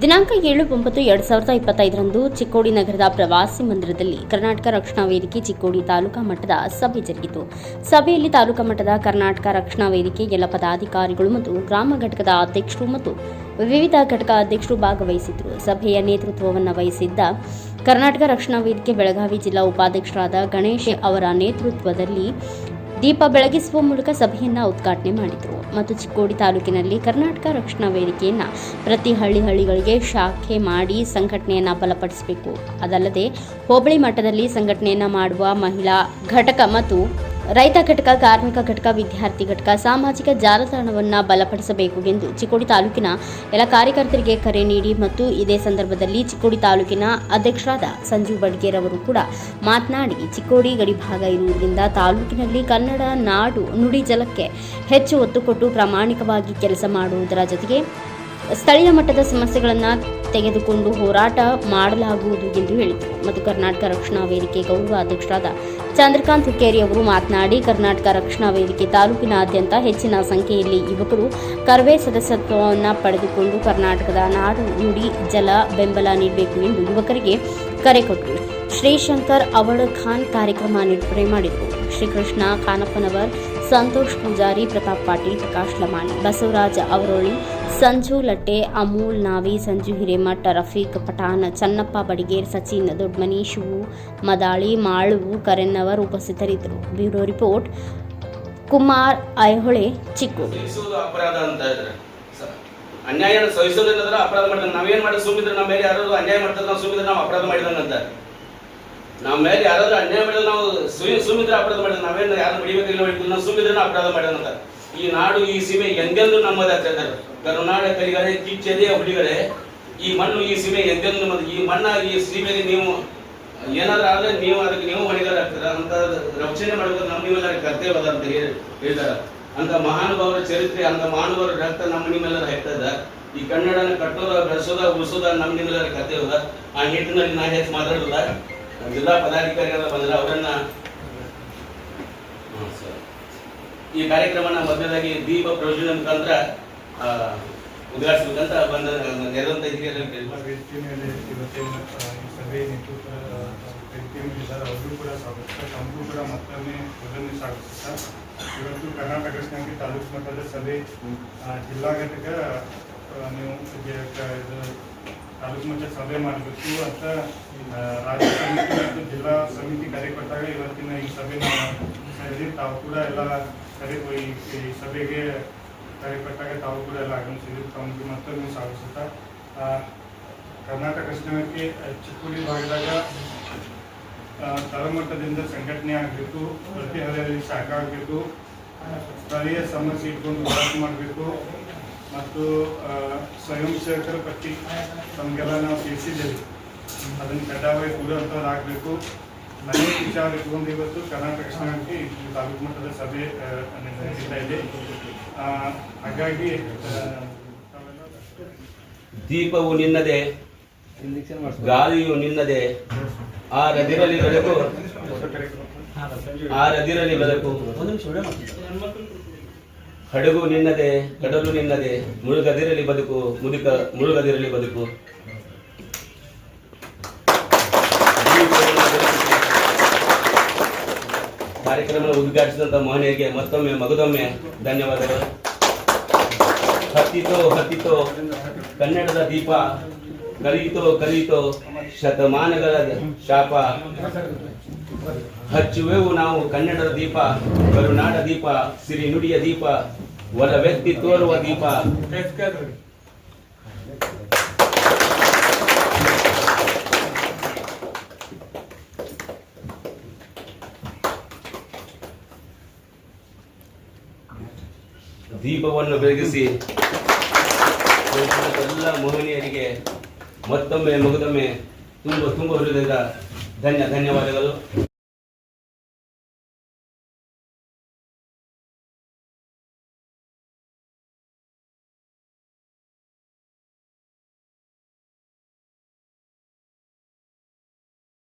ದಿನಾಂಕ 7/9/2025ರಂದು ಚಿಕ್ಕೋಡಿ ನಗರದ ಪ್ರವಾಸಿ ಮಂದಿರದಲ್ಲಿ ಕರ್ನಾಟಕ ರಕ್ಷಣಾ ವೇದಿಕೆ ಚಿಕ್ಕೋಡಿ ತಾಲೂಕಾ ಮಟ್ಟದ ಸಭೆ ಜರುಗಿತು. ಸಭೆಯಲ್ಲಿ ತಾಲೂಕಾ ಮಟ್ಟದ ಕರ್ನಾಟಕ ರಕ್ಷಣಾ ವೇದಿಕೆ ಎಲ್ಲ ಪದಾಧಿಕಾರಿಗಳು ಮತ್ತು ಗ್ರಾಮ ಘಟಕದ ಅಧ್ಯಕ್ಷರು ಮತ್ತು ವಿವಿಧ ಘಟಕ ಅಧ್ಯಕ್ಷರು ಭಾಗವಹಿಸಿದ್ದರು. ಸಭೆಯ ನೇತೃತ್ವವನ್ನು ವಹಿಸಿದ್ದ ಕರ್ನಾಟಕ ರಕ್ಷಣಾ ವೇದಿಕೆ ಬೆಳಗಾವಿ ಜಿಲ್ಲಾ ಉಪಾಧ್ಯಕ್ಷರಾದ ಗಣೇಶ್ ಅವರ ನೇತೃತ್ವದಲ್ಲಿ ದೀಪ ಬೆಳಗಿಸುವ ಮೂಲಕ ಸಭೆಯನ್ನು ಉದ್ಘಾಟನೆ ಮಾಡಿದರು ಮತ್ತು ಚಿಕ್ಕೋಡಿ ತಾಲೂಕಿನಲ್ಲಿ ಕರ್ನಾಟಕ ರಕ್ಷಣಾ ವೇದಿಕೆಯನ್ನು ಪ್ರತಿ ಹಳ್ಳಿಗಳಿಗೆ ಶಾಖೆ ಮಾಡಿ ಸಂಘಟನೆಯನ್ನು ಬಲಪಡಿಸಬೇಕು. ಅದಲ್ಲದೆ ಹೋಬಳಿ ಮಟ್ಟದಲ್ಲಿ ಸಂಘಟನೆಯನ್ನು ಮಾಡುವ ಮಹಿಳಾ ಘಟಕ ಮತ್ತು ರೈತ ಘಟಕ, ಕಾರ್ಮಿಕ ಘಟಕ, ವಿದ್ಯಾರ್ಥಿ ಘಟಕ, ಸಾಮಾಜಿಕ ಜಾಲತಾಣವನ್ನು ಬಲಪಡಿಸಬೇಕು ಎಂದು ಚಿಕ್ಕೋಡಿ ತಾಲೂಕಿನ ಎಲ್ಲ ಕಾರ್ಯಕರ್ತರಿಗೆ ಕರೆ ನೀಡಿ ಮತ್ತು ಇದೇ ಸಂದರ್ಭದಲ್ಲಿ ಚಿಕ್ಕೋಡಿ ತಾಲೂಕಿನ ಅಧ್ಯಕ್ಷರಾದ ಸಂಜೀವ್ ಬಡ್ಗೇರ್ ಅವರು ಕೂಡ ಮಾತನಾಡಿ, ಚಿಕ್ಕೋಡಿ ಗಡಿಭಾಗ ಇರುವುದರಿಂದ ತಾಲೂಕಿನಲ್ಲಿ ಕನ್ನಡ ನಾಡು ನುಡಿ ಜಲಕ್ಕೆ ಹೆಚ್ಚು ಒತ್ತು ಕೊಟ್ಟು ಪ್ರಾಮಾಣಿಕವಾಗಿ ಕೆಲಸ ಮಾಡುವುದರ ಜೊತೆಗೆ ಸ್ಥಳೀಯ ಮಟ್ಟದ ಸಮಸ್ಯೆಗಳನ್ನು ತೆಗೆದುಕೊಂಡು ಹೋರಾಟ ಮಾಡಲಾಗುವುದು ಎಂದು ಹೇಳಿದರು. ಮತ್ತು ಕರ್ನಾಟಕ ರಕ್ಷಣಾ ವೇದಿಕೆ ಗೌರವ ಅಧ್ಯಕ್ಷರಾದ ಚಂದ್ರಕಾಂತ್ ಹುಕ್ಕೇರಿ ಅವರು ಮಾತನಾಡಿ, ಕರ್ನಾಟಕ ರಕ್ಷಣಾ ವೇದಿಕೆ ತಾಲೂಕಿನಾದ್ಯಂತ ಹೆಚ್ಚಿನ ಸಂಖ್ಯೆಯಲ್ಲಿ ಯುವಕರು ಕರವೇ ಸದಸ್ಯತ್ವವನ್ನು ಪಡೆದುಕೊಂಡು ಕರ್ನಾಟಕದ ನಾಡು ನುಡಿ ಜಲ ಬೆಂಬಲ ನೀಡಬೇಕು ಎಂದು ಯುವಕರಿಗೆ ಕರೆ ಕೊಟ್ಟರು. ಶ್ರೀಶಂಕರ್ ಅವಳ್ ಖಾನ್ ಕಾರ್ಯಕ್ರಮ ನಿರೂಪಣೆ ಮಾಡಿದರು. ಶ್ರೀಕೃಷ್ಣ ಖಾನಪ್ಪನವರ್, ಸಂತೋಷ್ ಪೂಜಾರಿ, ಪ್ರತಾಪ್ ಪಾಟೀಲ್, ಪ್ರಕಾಶ್ ಲಮಾಣಿ, ಬಸವರಾಜ ಅವರೋಳಿ, ಸಂಜು ಲಟ್ಟೆ, ಅಮೂಲ್ ನಾವಿ, ಸಂಜು ಹಿರೇಮಠ, ರಫೀಕ್ ಪಠಾಣ್, ಚನ್ನಪ್ಪ ಬಡಿಗೇರ್, ಸಚಿನ್ ದೊಡ್ಮನಿ, ಶಿವು ಮದಾಳಿ, ಮಾಳುವು ಕರೆನ್ನವರ್ ಉಪಸ್ಥಿತರಿದ್ದರು. Bureau report Kumar Aihole, Chikkodi. ಅಪರಾಧ ಅಂತ ಇದ್ರೆ ಅನ್ಯಾಯ ಸಹಿಸೋದಿಲ್ಲ, ಅಪರಾಧ ಮಾಡಿದ್ರೆ ನಾವೇನ್ ಮಾಡಿ ಸುಮ್ಮಿದ್ರೆ ನಮ್ಮ ಮೇಲೆ ಯಾರಾದ್ರು ಅನ್ಯಾಯ ಮಾಡ್ತಾರೆ, ನಾವು ಸುಮ್ಮಿದ್ರೆ ನಾವು ಅಪರಾಧ ಮಾಡಿದಂಗಂತ. ನಮ್ಮ ಮೇಲೆ ಯಾರಾದ್ರೂ ಅನ್ಯಾಯ ಮಾಡಿದ್ರೆ ನಾವು ಸುಮ್ಮಿದ್ರೆ ಅಪರಾಧ ಮಾಡಿದ್ರೆ, ನಾವೇನು ಯಾರು ಬಿಡಿಬೇಕಿಲ್ಲ ಹೊಡಿತೀವಿ, ನಾವು ಸುಮ್ಮಿದ್ರೆ ಅಪರಾಧ ಮಾಡಿದಂತ. ಈ ನಾಡು ಈ ಸೀಮೆ ಎಂದೆಂದು ನಮ್ಮದಾಗ್ತಾ ಇದ್ದಾರೆ. ಕರುನಾಡ ಕಲಿಗರೆ ಕಿಚ್ಚೆದೆಯ ಹುಡುಗರೆ, ಈ ಮಣ್ಣು ಈ ಸೀಮೆ ಎಂದೆಂದು ನಮ್ಮದು. ಈ ಮಣ್ಣ ಈ ಸೀಮೆಗೆ ನೀವು ಏನಾದ್ರೂ ಆದ್ರೆ ನೀವು ಅದಕ್ಕೆ ನೀವು ಹೊಣೆಗಾರ ಆಗ್ತೀರ ಅಂತ ರಕ್ಷಣೆ ಮಾಡೋದು ನಮ್ಮ ನಿಮ್ಮೆಲ್ಲರ ಕರ್ತವ್ಯ ಅದ ಅಂತ ಹೇಳ್ತಾರೆ. ಅಂತ ಮಹಾನುಭಾವರ ಚರಿತ್ರೆ, ಅಂತ ಮಹಾನುಭಾವರ ರಕ್ತ ನಮ್ಮ ನಿಮ್ಮೆಲ್ಲರ ಹಾಕ್ತದ. ಈ ಕನ್ನಡನ ಕಟ್ಟೋದ, ಬೆಳೆಸೋದ, ಉಳಿಸೋದ ನಮ್ಮ ನಿಮ್ಮೆಲ್ಲರ ಕರ್ತವ್ಯ ಅದ. ಆ ನಿಟ್ಟಿನಲ್ಲಿ ನಾ ಹೆಚ್ಚು ಮಾತಾಡೋದ. ಜಿಲ್ಲಾ ಪದಾಧಿಕಾರಿಗಳ ಬಂದ್ರೆ ಅವರನ್ನ ಈ ಕಾರ್ಯಕ್ರಮನ ಮೊದಲಾಗಿ ದೀಪ ಪ್ರಜ್ವಲನೆ ಮುಖಾಂತರ ಉದ್ಘಾಟಿಸಬೇಕಂತ ಬಂದ ನೆರವಂತ ಅವರು ಕೂಡ ಸ್ವಾಗತ, ನಮಗೂ ಕೂಡ ಮತ್ತೊಮ್ಮೆ ಸ್ವಾಗತಿಸ್ತಾ, ಇವತ್ತು ಕರ್ನಾಟಕ ರಕ್ಷಣಾ ತಾಲೂಕು ಮಟ್ಟದ ಸಭೆ ಜಿಲ್ಲಾ ಘಟಕ ನೀವು ತಾಲೂಕು ಮಟ್ಟ ಸಭೆ ಮಾಡಬೇಕು ಅಂತ ರಾಜ್ಯ ಸಮಿತಿ ಮತ್ತು ಜಿಲ್ಲಾ ಸಮಿತಿ ಕರೆ ಕೊಟ್ಟಾಗ ಇವತ್ತಿನ ಈ ಸಭೆ ಸೇರಿ ತಾವು ಕೂಡ ಎಲ್ಲ ಕರೆ ಈ ಸಭೆಗೆ ಕರೆ ಕೊಟ್ಟಾಗ ತಾವು ಕೂಡ ಎಲ್ಲ ಆಗಮಿಸಿದ್ರು. ತಮಗೆ ಮತ್ತೊಮ್ಮೆ ಸ್ವಾಗತಿಸುತ್ತಾ, ಕರ್ನಾಟಕ ರಕ್ಷಣಾ ವೇದಿಕೆ ಚಿಕ್ಕೋಡಿ ಭಾಗದಾಗ ತಳಮಟ್ಟದಿಂದ ಸಂಘಟನೆ ಆಗಬೇಕು, ಪ್ರತಿ ಹಳ್ಳಿಯಲ್ಲಿ ಶಾಖೆ ಆಗಬೇಕು, ಸ್ಥಳೀಯ ಸಮಸ್ಯೆ ಇಟ್ಕೊಂಡು ಹೋರಾಟ ಮಾಡಬೇಕು ಮತ್ತು ಸ್ವಯಂ ಸೇವಕರ ಪಟ್ಟಿ ತಮಗೆಲ್ಲ ನಾವು ತಿಳಿಸಿದ್ದೇವೆ, ಅದನ್ನು ಕಡ್ಡಾಯವಾಗಿ ಕೂಡುವಂಥದ್ದು ಆಗಬೇಕು. ಮನೆ ವಿಚಾರ ಇಟ್ಕೊಂಡು ಇವತ್ತು ಕರ್ನಾಟಕ ರಕ್ಷಣಾ ವೇದಿಕೆ ತಾಲೂಕು ಮಟ್ಟದ ಸಭೆ ನಡೀತಾ ಇದೆ. ಹಾಗಾಗಿ ದೀಪವು ನಿನ್ನದೇ, ಗಾಳಿಯು ನಿನ್ನದೇ, ಆರದಿರಲಿ ಬೆಳಕು, ಆರದಿರಲಿ ಬೆಳಕು, ಹಡಗು ನಿನ್ನದೇ, ಕಡಲು ನಿನ್ನದೇ, ಮುಳುಗದಿರಲಿ ಬದುಕು, ಮುಳುಗದಿರಲಿ ಬದುಕು. ಕಾರ್ಯಕ್ರಮ ಉದ್ಘಾಟಿಸಿದಂತ ಮಹನೀಯರಿಗೆ ಮತ್ತೊಮ್ಮೆ ಮಗದೊಮ್ಮೆ ಧನ್ಯವಾದಗಳು. ಹತ್ತಿತೋ ಕನ್ನಡದ ದೀಪ, ಕಲಿಯಿತೋ ಶತಮಾನಗಳ ಶಾಪ. ಹಚ್ಚುವೆವು ನಾವು ಕನ್ನಡದ ದೀಪ, ಕರುನಾಡ ದೀಪ, ಸಿರಿ ನುಡಿಯ ದೀಪ, ಒಲವೆತ್ತಿ ತೋರುವ ದೀಪ. ದೀಪವನ್ನು ಬೆಳಗಿಸಿ ಎಲ್ಲ ಮಹನೀಯರಿಗೆ ಮತ್ತೊಮ್ಮೆ ಮಗದೊಮ್ಮೆ ತುಂಬ ಹೃದಯದ ಧನ್ಯವಾದಗಳು.